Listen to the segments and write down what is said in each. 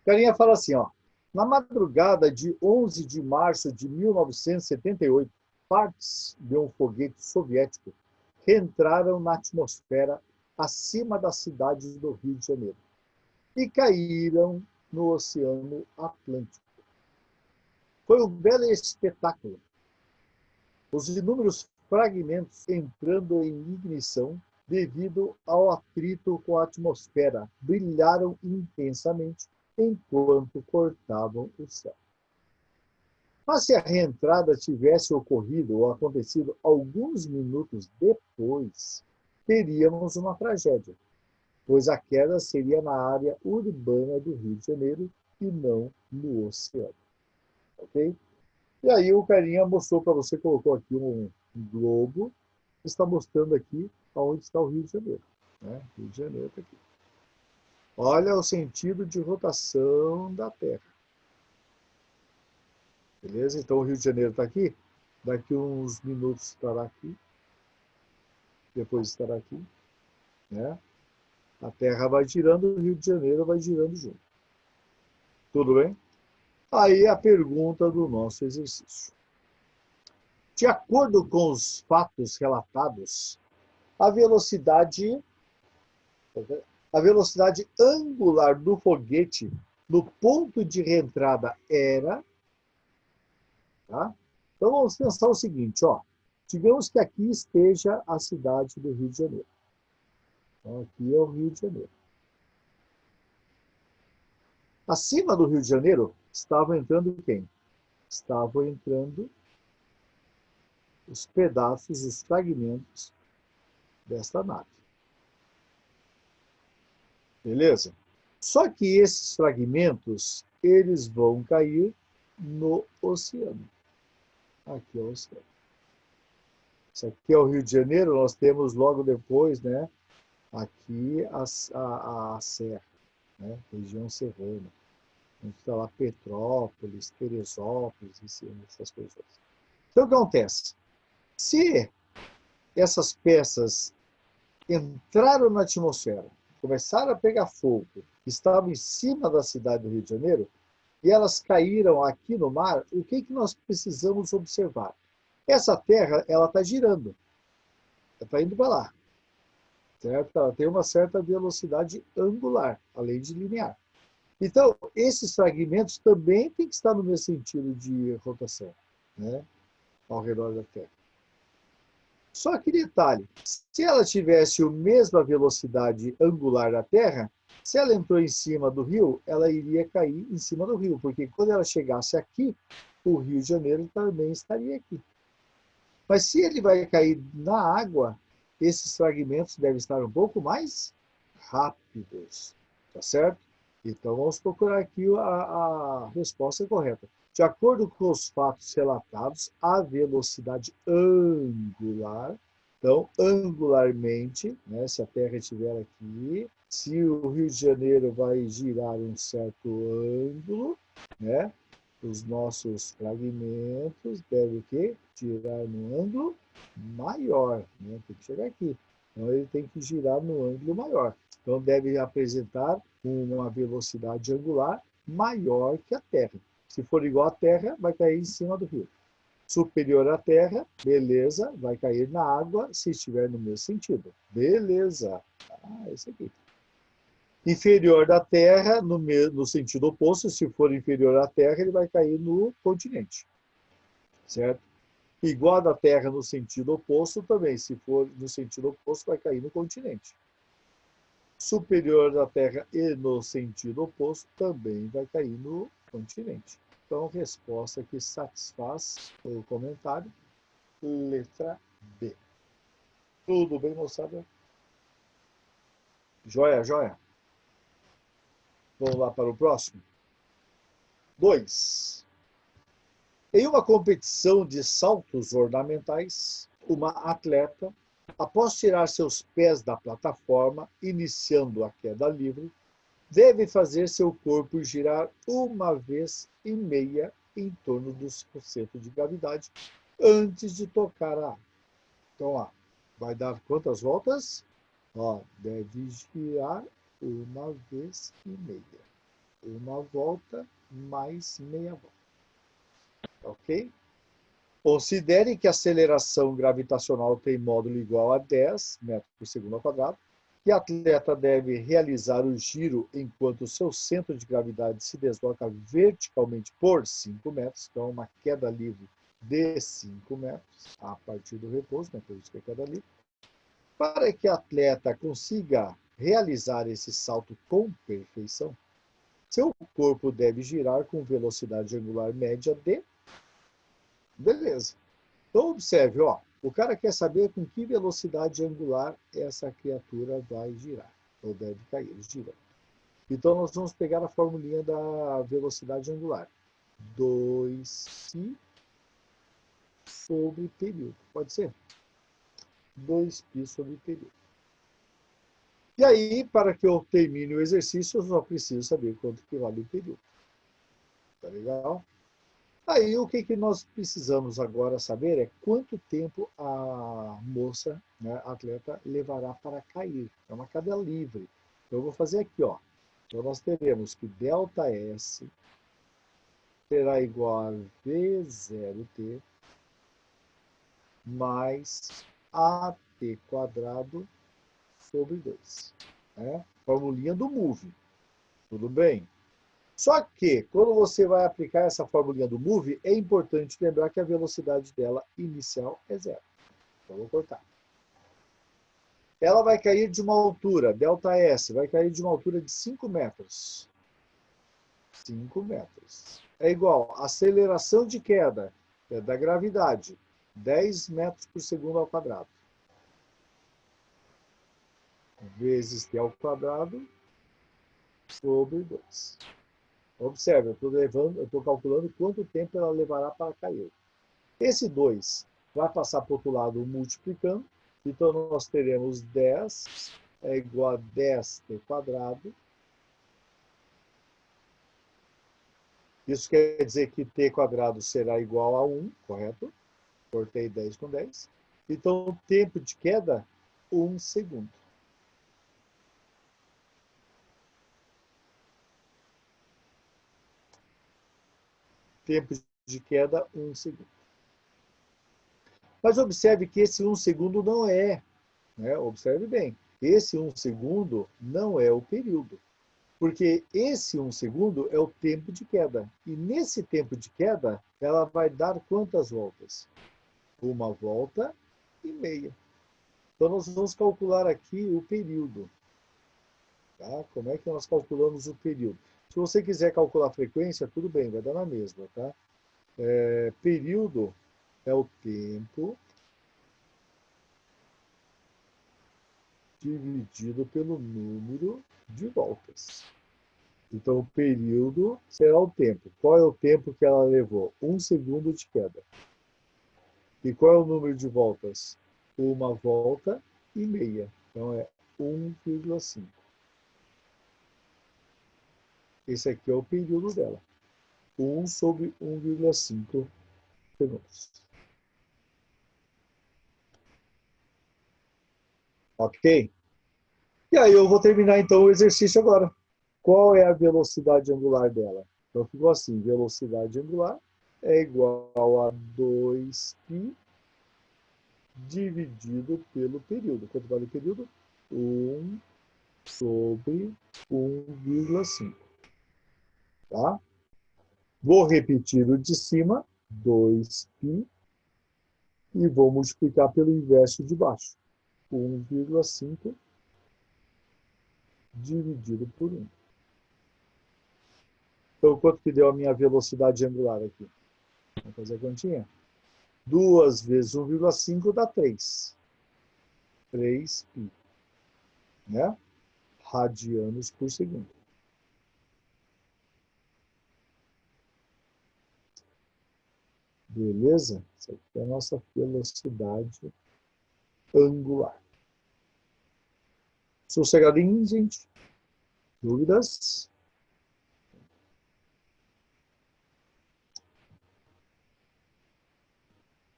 Carinha fala assim, ó. Na madrugada de 11 de março de 1978, partes de um foguete soviético reentraram na atmosfera acima das cidades do Rio de Janeiro e caíram no Oceano Atlântico. Foi um belo espetáculo. Os inúmeros fragmentos entrando em ignição devido ao atrito com a atmosfera brilharam intensamente enquanto cortavam o céu. Mas se a reentrada tivesse ocorrido ou acontecido alguns minutos depois, teríamos uma tragédia, pois a queda seria na área urbana do Rio de Janeiro e não no oceano. Ok? E aí o carinha mostrou para você, colocou aqui um globo, está mostrando aqui onde está o Rio de Janeiro. Né? Rio de Janeiro está aqui. Olha o sentido de rotação da Terra. Beleza? Então o Rio de Janeiro está aqui. Daqui uns minutos estará aqui. Depois estará aqui. Né? A Terra vai girando, o Rio de Janeiro vai girando junto. Tudo bem? Aí a pergunta do nosso exercício. De acordo com os fatos relatados, a velocidade, a velocidade angular do foguete no ponto de reentrada era... Tá? Então vamos pensar o seguinte, ó. Digamos que aqui esteja a cidade do Rio de Janeiro. Então aqui é o Rio de Janeiro. Acima do Rio de Janeiro estavam entrando quem? Estavam entrando os pedaços, os fragmentos desta nave. Beleza? Só que esses fragmentos, eles vão cair no oceano. Aqui é o oceano. Isso aqui é o Rio de Janeiro, nós temos logo depois, né? Aqui a serra, né? Região serrana. A gente está lá Petrópolis, Teresópolis, essas coisas. Então, o que acontece? Se essas peças entraram na atmosfera, começaram a pegar fogo, estavam em cima da cidade do Rio de Janeiro, e elas caíram aqui no mar, o que nós precisamos observar? Essa Terra, ela está girando, ela está indo para lá, certo? Ela tem uma certa velocidade angular, além de linear. Então, esses fragmentos também têm que estar no mesmo sentido de rotação, né? Ao redor da Terra. Só que detalhe, se ela tivesse a mesma velocidade angular da Terra, se ela entrou em cima do rio, ela iria cair em cima do rio, porque quando ela chegasse aqui, o Rio de Janeiro também estaria aqui. Mas se ele vai cair na água, esses fragmentos devem estar um pouco mais rápidos, tá certo? Então vamos procurar aqui a resposta correta. De acordo com os fatos relatados, a velocidade angular, então angularmente, né, se a Terra estiver aqui, se o Rio de Janeiro vai girar um certo ângulo, né, os nossos fragmentos devem o quê? Girar no ângulo maior, né? Tem que chegar aqui. Então ele tem que girar no ângulo maior. Então deve apresentar uma velocidade angular maior que a Terra. Se for igual à Terra, vai cair em cima do rio. Superior à Terra, beleza, vai cair na água se estiver no mesmo sentido. Beleza. Esse aqui. Inferior da Terra, no sentido oposto, se for inferior à Terra, ele vai cair no continente. Certo? Igual da Terra no sentido oposto também, se for no sentido oposto, vai cair no continente. Superior da Terra e no sentido oposto também vai cair no continente. Então, resposta que satisfaz o comentário, letra B. Tudo bem, moçada? Joia, joia. Vamos lá para o próximo. 2. Em uma competição de saltos ornamentais, uma atleta, após tirar seus pés da plataforma, iniciando a queda livre, deve fazer seu corpo girar 1,5 vezes em torno do seu centro de gravidade antes de tocar a água. Então, ó, vai dar quantas voltas? Ó, deve girar 1,5 vezes. uma volta mais meia volta. Ok? Considere que a aceleração gravitacional tem módulo igual a 10 metros por segundo ao quadrado, que o atleta deve realizar o giro enquanto o seu centro de gravidade se desloca verticalmente por 5 metros, então uma queda livre de 5 metros, a partir do repouso, né, por isso que é queda livre. Para que o atleta consiga realizar esse salto com perfeição, seu corpo deve girar com velocidade angular média de... Beleza. Então, observe, ó, o cara quer saber com que velocidade angular essa criatura vai girar, ou deve cair, girando. Então, nós vamos pegar a formulinha da velocidade angular. 2π sobre período. Pode ser? 2π sobre período. E aí, para que eu termine o exercício, eu só preciso saber quanto que vale o período. Tá legal? Aí, o que nós precisamos agora saber é quanto tempo a moça, né, a atleta, levará para cair. É uma queda livre. Então, eu vou fazer aqui, ó. Então, nós teremos que ΔS será igual a V0T mais AT quadrado sobre 2. Né? Formulinha do Move. Tudo bem? Só que, quando você vai aplicar essa formulinha do Move, é importante lembrar que a velocidade dela inicial é zero. Então, vou cortar. Ela vai cair de uma altura, ΔS, vai cair de uma altura de 5 metros. 5 metros. É igual a aceleração de queda da gravidade, 10 metros por segundo ao quadrado. Vezes T ao quadrado sobre 2. Observe, eu estou calculando quanto tempo ela levará para cair. Esse 2 vai passar para o outro lado multiplicando. Então, nós teremos 10 é igual a 10t quadrado. Isso quer dizer que t quadrado será igual a 1, correto? Cortei 10 com 10. Então, o tempo de queda, 1 segundo. Tempo de queda, 1 segundo. Mas observe que esse 1 segundo não é, né? Observe bem, esse 1 segundo não é o período. Porque esse 1 segundo é o tempo de queda. E nesse tempo de queda, ela vai dar quantas voltas? Uma volta e meia. Então, nós vamos calcular aqui o período. Tá? Como é que nós calculamos o período? Se você quiser calcular a frequência, tudo bem, vai dar na mesma. Tá? Período é o tempo dividido pelo número de voltas. Então, o período será o tempo. Qual é o tempo que ela levou? 1 segundo de queda. E qual é o número de voltas? Uma volta e meia. Então, é 1,5. Esse aqui é o período dela. 1 sobre 1,5 segundos. Ok? E aí eu vou terminar, então, o exercício agora. Qual é a velocidade angular dela? Então, ficou assim, velocidade angular é igual a 2π dividido pelo período. Quanto vale o período? 1 sobre 1,5. Tá? Vou repetir o de cima, 2π, e vou multiplicar pelo inverso de baixo. 1,5 dividido por 1. Então, quanto que deu a minha velocidade angular aqui? Vamos fazer a continha? 2 vezes 1,5 dá 3. 3π. Né? Radianos por segundo. Beleza? Essa aqui é a nossa velocidade angular. Sossegadinho, gente? Dúvidas?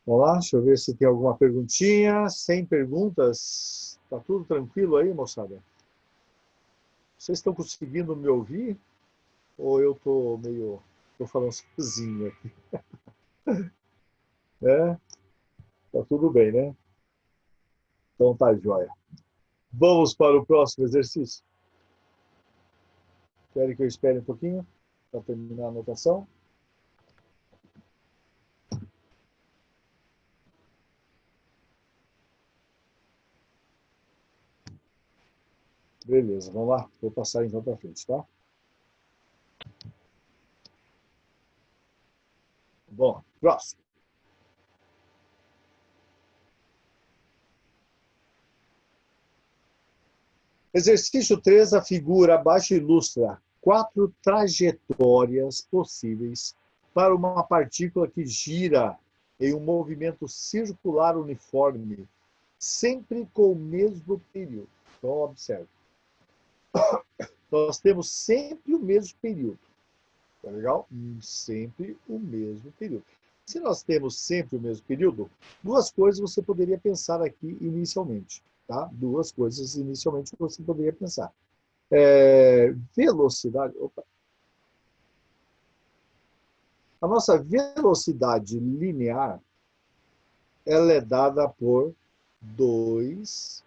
Vamos lá, deixa eu ver se tem alguma perguntinha. Sem perguntas? Tá tudo tranquilo aí, moçada? Vocês estão conseguindo me ouvir? Ou eu tô meio... Tô falando sozinho aqui, né? Tá tudo bem, né? Então tá jóia. Vamos para o próximo exercício. Querem que eu espere um pouquinho para terminar a anotação? Beleza, vamos lá. Vou passar então para frente, tá? Bom, próximo. Exercício 3, a figura abaixo ilustra 4 trajetórias possíveis para uma partícula que gira em um movimento circular uniforme, sempre com o mesmo período. Então, observe. Nós temos sempre o mesmo período. Tá legal? Sempre o mesmo período. Se nós temos sempre o mesmo período, duas coisas você poderia pensar aqui inicialmente. Tá? Duas coisas inicialmente você poderia pensar. Velocidade. Opa. A nossa velocidade linear ela é dada por 2πr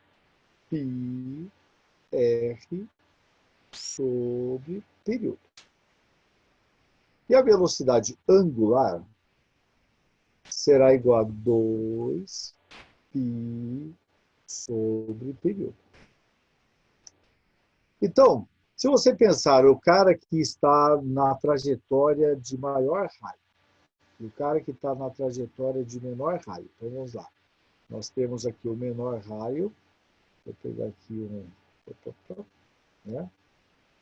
sobre período. E a velocidade angular será igual a 2π sobre período. Então, se você pensar o cara que está na trajetória de maior raio e o cara que está na trajetória de menor raio, então vamos lá. Nós temos aqui o menor raio, vou pegar aqui né?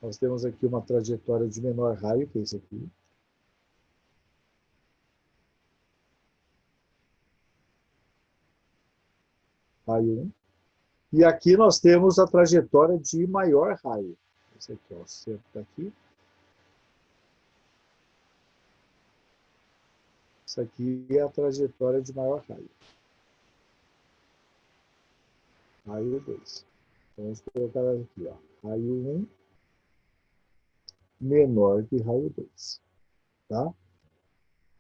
Nós temos aqui uma trajetória de menor raio, que é esse aqui. Raio 1. E aqui nós temos a trajetória de maior raio. Esse aqui, ó, o centro daqui. Isso aqui é a trajetória de maior raio. Raio 2. Então, vamos colocar aqui, ó. Raio 1 menor que raio 2. Tá?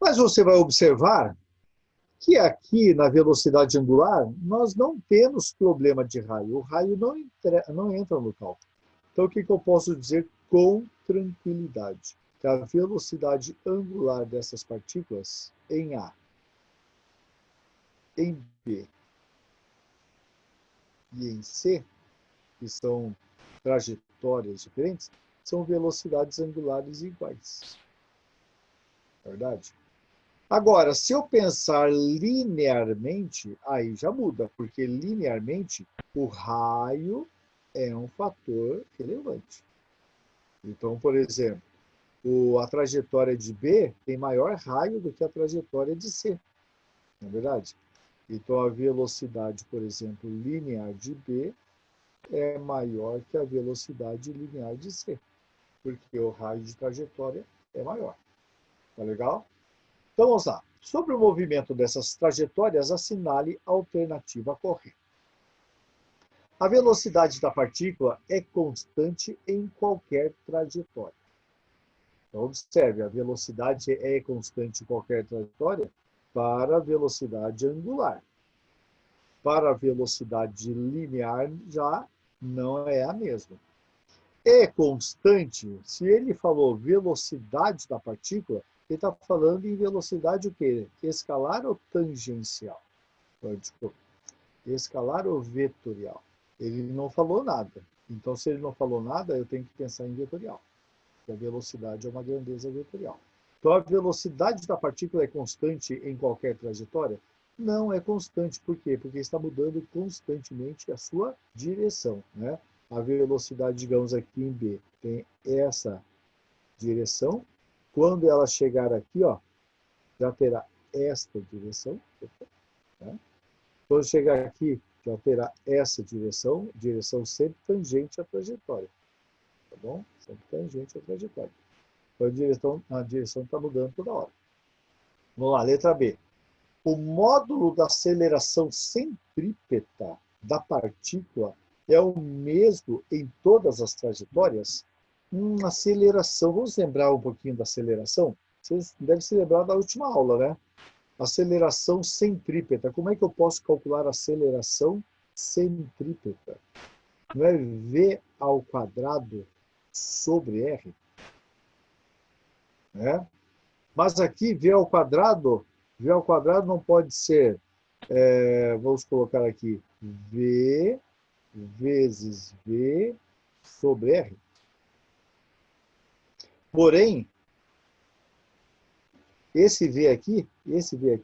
Mas você vai observar que aqui na velocidade angular nós não temos problema de raio. O raio não entra no cálculo. Então, o que eu posso dizer com tranquilidade? Que a velocidade angular dessas partículas em A, em B e em C, que são trajetórias diferentes, são velocidades angulares iguais. Verdade? Agora, se eu pensar linearmente, aí já muda, porque linearmente o raio é um fator relevante. Então, por exemplo, a trajetória de B tem maior raio do que a trajetória de C, não é verdade? Então, a velocidade, por exemplo, linear de B é maior que a velocidade linear de C, porque o raio de trajetória é maior. Tá legal? Então, vamos lá. Sobre o movimento dessas trajetórias, assinale a alternativa correta. A velocidade da partícula é constante em qualquer trajetória. Então, observe, a velocidade é constante em qualquer trajetória para a velocidade angular. Para a velocidade linear, já não é a mesma. É constante, se ele falou velocidade da partícula, ele está falando em velocidade o quê? Escalar ou tangencial? Desculpa. Escalar ou vetorial? Ele não falou nada. Então, se ele não falou nada, eu tenho que pensar em vetorial. Porque a velocidade é uma grandeza vetorial. Então, a velocidade da partícula é constante em qualquer trajetória? Não é constante. Por quê? Porque está mudando constantemente a sua direção, né? A velocidade, digamos aqui em B, tem essa direção. Quando ela chegar aqui, ó, já terá esta direção. Né? Quando chegar aqui, já terá essa direção sempre tangente à trajetória. Tá bom? Sempre tangente à trajetória. Então, a direção está mudando toda hora. Vamos lá, letra B. O módulo da aceleração centrípeta da partícula é o mesmo em todas as trajetórias? Aceleração. Vamos lembrar um pouquinho da aceleração? Vocês devem se lembrar da última aula, né? Aceleração centrípeta. Como é que eu posso calcular a aceleração centrípeta? Não é V ao quadrado sobre R? Né? Mas aqui, V ao quadrado não pode ser, vamos colocar aqui, V vezes V sobre R. Porém, esse V aqui,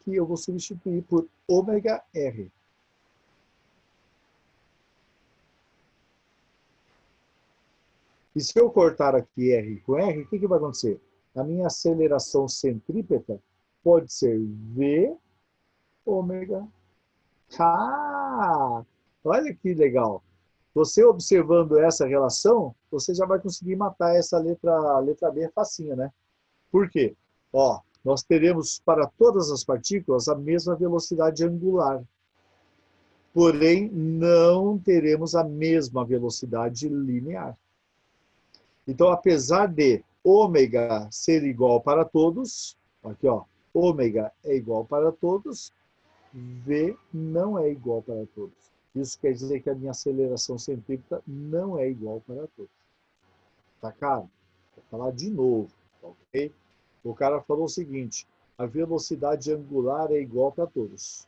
eu vou substituir por ômega R. E se eu cortar aqui R com R, o que vai acontecer? A minha aceleração centrípeta pode ser V ômega. Ah, olha que legal. Você observando essa relação, você já vai conseguir matar essa letra B facinha, né? Por quê? Ó, nós teremos para todas as partículas a mesma velocidade angular. Porém, não teremos a mesma velocidade linear. Então, apesar de ômega ser igual para todos, aqui ó, ômega é igual para todos, V não é igual para todos. Isso quer dizer que a minha aceleração centrípeta não é igual para todos. Tá, cara? Vou falar de novo, ok? O cara falou o seguinte, a velocidade angular é igual para todos.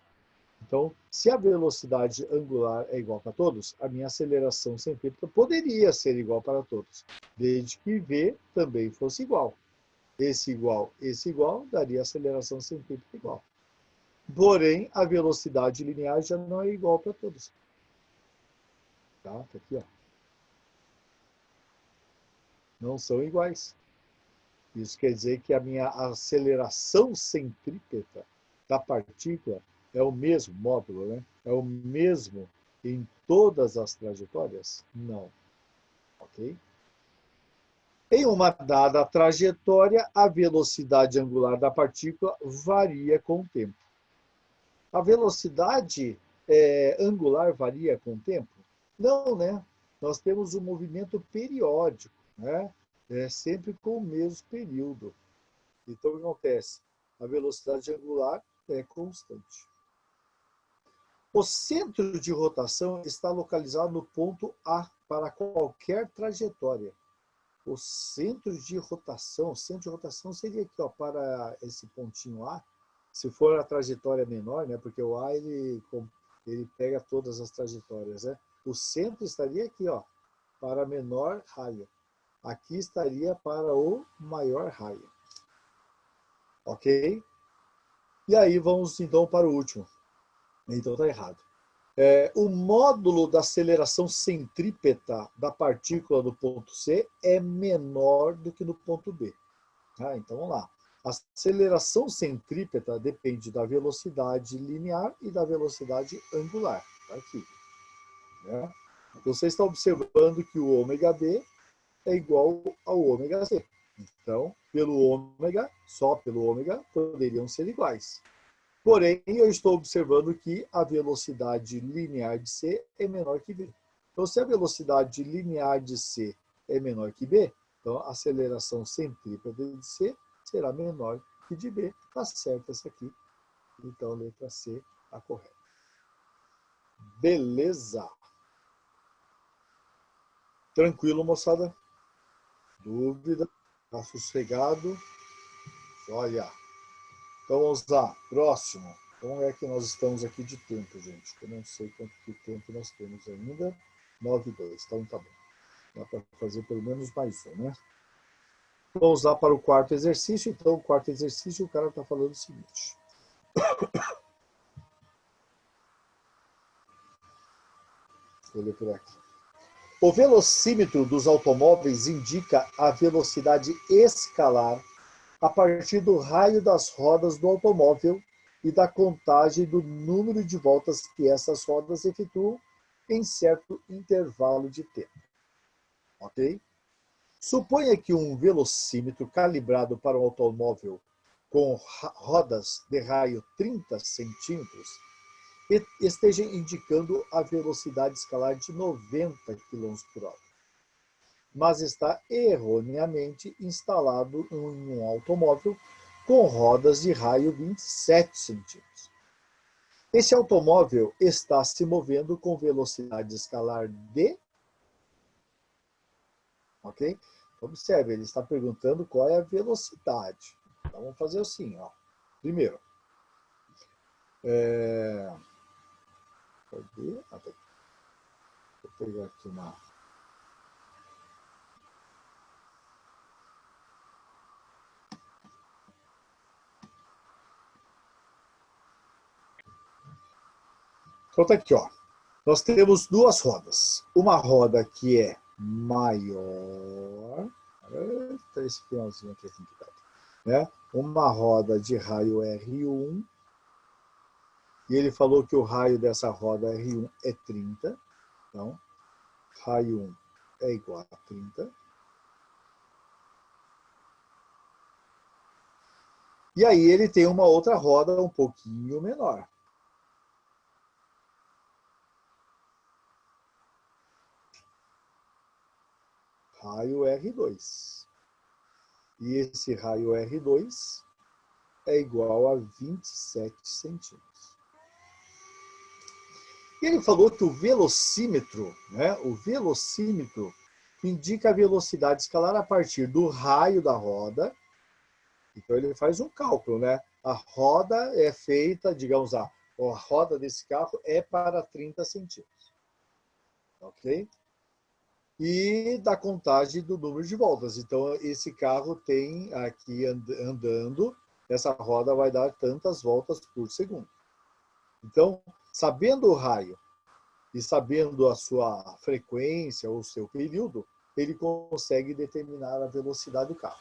Então, se a velocidade angular é igual para todos, a minha aceleração centrípeta poderia ser igual para todos, desde que V também fosse igual. Esse igual, daria aceleração centrípeta igual. Porém, a velocidade linear já não é igual para todos. Tá aqui, ó. Não são iguais. Isso quer dizer que a minha aceleração centrípeta da partícula é o mesmo módulo, né? É o mesmo em todas as trajetórias? Não. Ok? Em uma dada trajetória, a velocidade angular da partícula varia com o tempo. A velocidade angular varia com o tempo? Não, né? Nós temos um movimento periódico, né? Sempre com o mesmo período. Então, o que acontece? A velocidade angular é constante. O centro de rotação está localizado no ponto A para qualquer trajetória. O centro de rotação seria aqui, ó, para esse pontinho A. Se for a trajetória menor, né? Porque o A ele pega todas as trajetórias, né? O centro estaria aqui, ó, para a menor raia. Aqui estaria para o maior raio. Ok? E aí vamos então para o último. Então está errado. O módulo da aceleração centrípeta da partícula do ponto C é menor do que no ponto B. Ah, então vamos lá. A aceleração centrípeta depende da velocidade linear e da velocidade angular. Tá aqui. Né? Você está observando que o ômega B é igual ao ômega C. Então, só pelo ômega, poderiam ser iguais. Porém, eu estou observando que a velocidade linear de C é menor que B. Então, se a velocidade linear de C é menor que B, então a aceleração centrípeta de C será menor que de B. Está certo essa aqui. Então, a letra C está correta. Beleza. Tranquilo, moçada? Dúvida? Está sossegado? Olha. Então vamos lá. Próximo. Como é que nós estamos aqui de tempo, gente? Eu não sei quanto de tempo nós temos ainda. 9:02. Então tá bom. Dá para fazer pelo menos mais um, né? Vamos lá para o quarto exercício. Então, o quarto exercício, o cara está falando o seguinte. Vou ler por aqui. O velocímetro dos automóveis indica a velocidade escalar a partir do raio das rodas do automóvel e da contagem do número de voltas que essas rodas efetuam em certo intervalo de tempo. Ok? Suponha que um velocímetro calibrado para um automóvel com rodas de raio 30 centímetros esteja indicando a velocidade escalar de 90 km por hora. mas está erroneamente instalado em um automóvel com rodas de raio 27 centímetros. Esse automóvel está se movendo com velocidade escalar de... Ok? Observe, ele está perguntando qual é a velocidade. Então, vamos fazer assim, ó. Primeiro, cadê? Vou pegar aqui uma... Então, tá aqui, ó. Nós temos duas rodas. Uma roda que é maior. Esse finalzinho aqui tem que dar. Né? Uma roda de raio R1. E ele falou que o raio dessa roda R1 é 30. Então, raio 1 é igual a 30. E aí ele tem uma outra roda um pouquinho menor. Raio R2. E esse raio R2 é igual a 27 centímetros. E ele falou que o velocímetro, né, indica a velocidade escalar a partir do raio da roda. Então ele faz um cálculo, né? A roda é feita, digamos, a roda desse carro é para 30 centímetros. Ok? E da contagem do número de voltas. Então, esse carro tem aqui andando, essa roda vai dar tantas voltas por segundo. Então, sabendo o raio e sabendo a sua frequência ou o seu período, ele consegue determinar a velocidade do carro.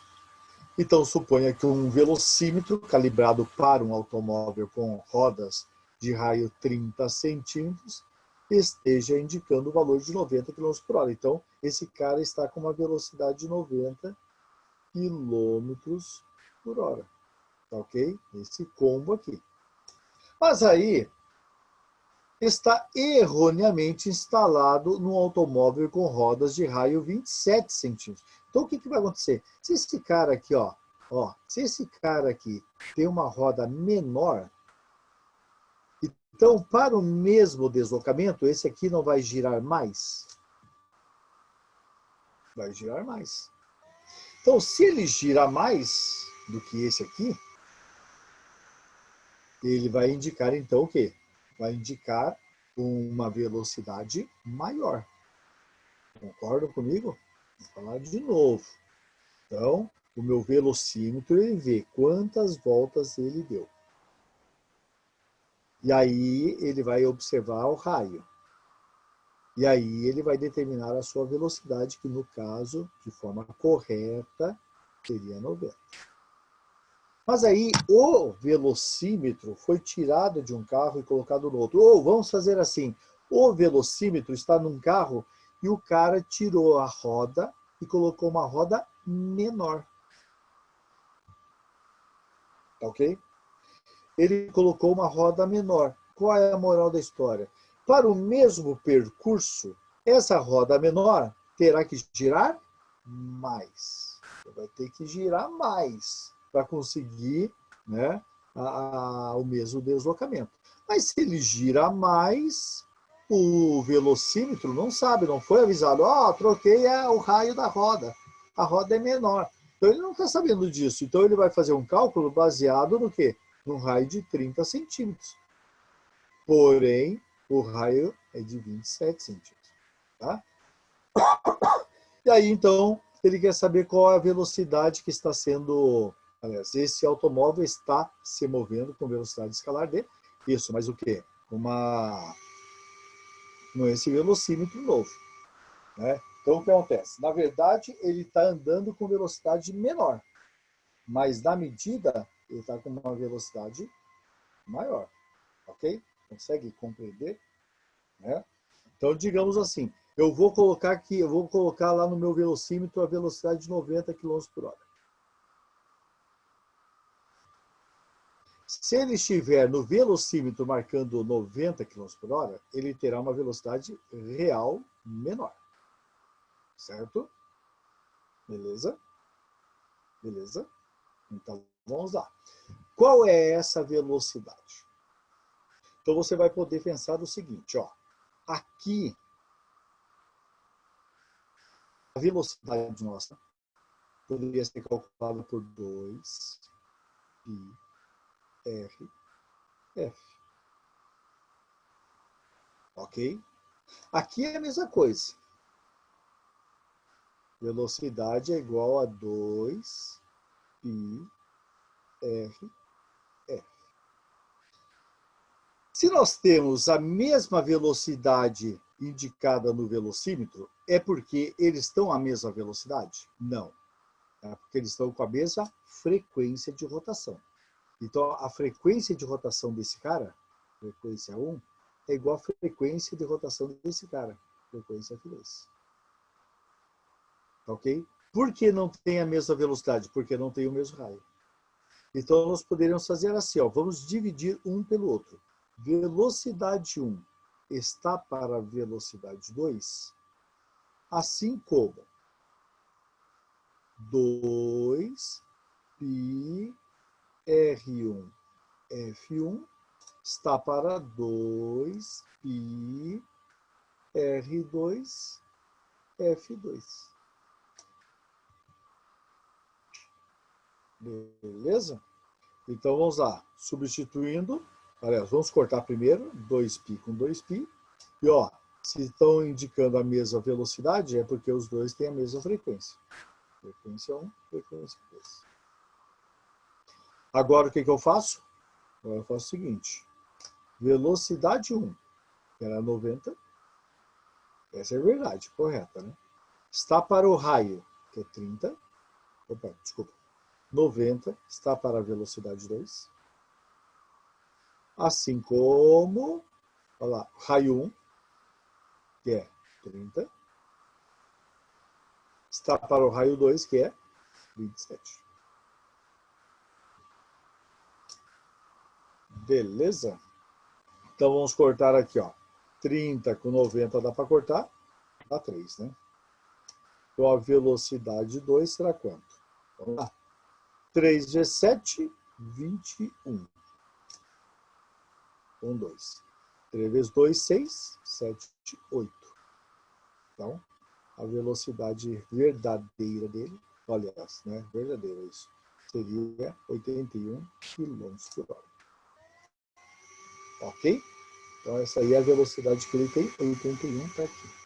Então, suponha que um velocímetro calibrado para um automóvel com rodas de raio 30 centímetros esteja indicando o valor de 90 km por hora. Então, esse cara está com uma velocidade de 90 km por hora. Tá ok? Esse combo aqui. Mas aí, está erroneamente instalado num automóvel com rodas de raio 27 centímetros. Então, o que vai acontecer? Se esse cara aqui, se esse cara aqui tem uma roda menor, então, para o mesmo deslocamento, esse aqui não vai girar mais? Vai girar mais. Então, se ele gira mais do que esse aqui, ele vai indicar, então, o quê? Vai indicar uma velocidade maior. Concordam comigo? Vou falar de novo. Então, o meu velocímetro, ele vê quantas voltas ele deu. E aí, ele vai observar o raio. E aí, ele vai determinar a sua velocidade, que no caso, de forma correta, seria 90. Mas aí, o velocímetro foi tirado de um carro e colocado no outro. Ou vamos fazer assim, o velocímetro está num carro e o cara tirou a roda e colocou uma roda menor. Ok? Ele colocou uma roda menor. Qual é a moral da história? Para o mesmo percurso, essa roda menor terá que girar mais. Vai ter que girar mais para conseguir, né, o mesmo deslocamento. Mas se ele gira mais, o velocímetro não sabe, não foi avisado. Troquei o raio da roda. A roda é menor. Então ele não está sabendo disso. Então ele vai fazer um cálculo baseado no quê? Num raio de 30 centímetros. Porém, o raio é de 27 centímetros. Tá? E aí, então, ele quer saber qual é a velocidade que está sendo... Aliás, esse automóvel está se movendo com velocidade escalar de... Isso, mas o quê? Esse velocímetro novo. Né? Então, o que acontece? Na verdade, ele está andando com velocidade menor. Mas, na medida, ele está com uma velocidade maior. Ok? Consegue compreender? Né? Então, digamos assim, eu vou colocar lá no meu velocímetro a velocidade de 90 km por hora. Se ele estiver no velocímetro marcando 90 km por hora, ele terá uma velocidade real menor. Certo? Beleza? Beleza? Então, vamos lá. Qual é essa velocidade? Então, você vai poder pensar o seguinte, ó. Aqui, a velocidade nossa poderia ser calculada por 2 pi r f. Ok? Aqui é a mesma coisa. Velocidade é igual a 2 pi r f. Se nós temos a mesma velocidade indicada no velocímetro, é porque eles estão à mesma velocidade? Não. É porque eles estão com a mesma frequência de rotação. Então, a frequência de rotação desse cara, frequência 1, é igual à frequência de rotação desse cara, frequência F2. Ok? Por que não tem a mesma velocidade? Porque não tem o mesmo raio. Então, nós poderíamos fazer assim, ó, vamos dividir um pelo outro. Velocidade 1 está para a velocidade 2, assim como 2 pi R1 F1 está para 2 pi R2 F2. Beleza? Então vamos lá, substituindo. Aliás, vamos cortar primeiro 2π com 2π. E ó, se estão indicando a mesma velocidade, é porque os dois têm a mesma frequência. Frequência 1, frequência 2. Agora o que eu faço? Agora eu faço o seguinte. Velocidade 1, que era 90. Essa é a verdade, correta, né? Está para o raio, que é 30. Opa, desculpa. 90 está para a velocidade 2. Assim como, olha lá, raio 1, que é 30, está para o raio 2, que é 27. Beleza? Então vamos cortar aqui, ó. 30 com 90 dá para cortar? Dá 3, né? Então a velocidade 2 será quanto? Vamos lá. 3 vezes 7, 21. Com 2. 3 vezes 2, 6. 7, 8. Então, a velocidade verdadeira dele, aliás, né, verdadeira isso, seria 81 km por hora. Ok? Então, essa aí é a velocidade que ele tem, 81 está aqui.